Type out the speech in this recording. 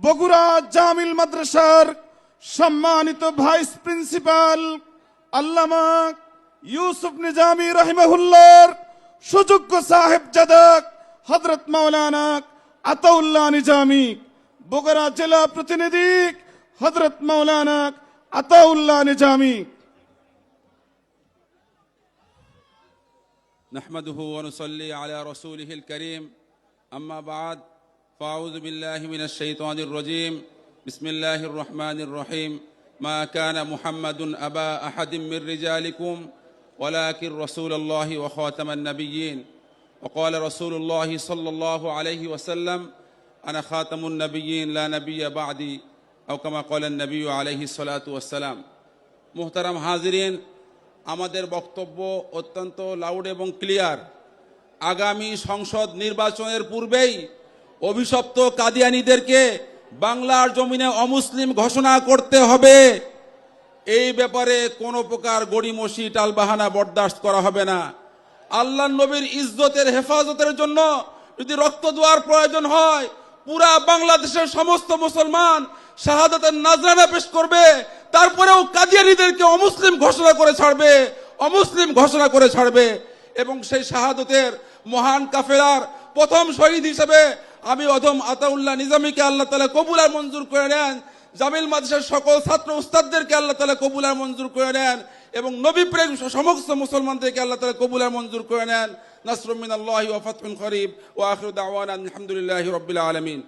বগুড়া জামিল মাদ্রাসার সম্মানিত vice principal আল্লামা ইউসুফ নিজামী রাহিমাহুল্লাহর সুযোগ্য সাহেবজাদা হযরত মাওলানা আতাউল্লাহ নিজামী, বগুড়া জেলা প্রতিনিধি হযরত মাওলানা আতাউল্লাহ নিজামী। نحمده ونصلي على رسوله الكريم أما بعد فأعوذ بالله من الشيطان الرجيم بسم الله الرحمن الرحيم ما كان محمد أبا أحد من رجالكم ولكن رسول الله وخاتم النبيين وقال رسول الله صلى الله عليه وسلم أنا خاتم النبيين لا نبي بعدي أو كما قال النبي عليه الصلاة والسلام। محترم حاضرين, আমাদের বক্তব্য অত্যন্ত লাউড এবং ক্লিয়ার। আগামী সংসদ নির্বাচনের পূর্বেই অভিশপ্ত কাদিয়ানীদেরকে বাংলার জমিনে অমুসলিম ঘোষণা করতে হবে। এই ব্যাপারে কোনো প্রকার গড়িমসি টালবাহানা বরদাস্ত করা হবে না। আল্লাহর নবীর ইজ্জতের হেফাজতের জন্য যদি রক্ত দেওয়ার প্রয়োজন হয়, পুরা বাংলাদেশের সমস্ত মুসলমান শাহাদাতের নাজরানা পেশ করবে, তারপরেও কাদিয়ানীদেরকে অমুসলিম ঘোষণা করে ছাড়বে, অমুসলিম ঘোষণা করে ছাড়বে। এবং সেই শাহাদাতের মহান কাফেলার প্রথম শহীদ হিসেবে আমি অধম আতাউল্লাহ নিজামীকে আল্লাহ তাআলা কবুল আর মঞ্জুর করে নেন। জামিল মাদ্রাসার সকল ছাত্র উস্তাদদেরকে আল্লাহ তাআলা কবুল আর মঞ্জুর করে নেন এবং নবী প্রেম সমস্ত মুসলমানদেরকে আল্লাহ তাআলা কবুল আর মঞ্জুর করে নেন। নাসরুম মিনাল্লাহি ওয়া ফাতহুন করিব ওয়া আখিরু দাওয়ানা আলহামদুলিল্লাহি রাব্বিল আলামিন।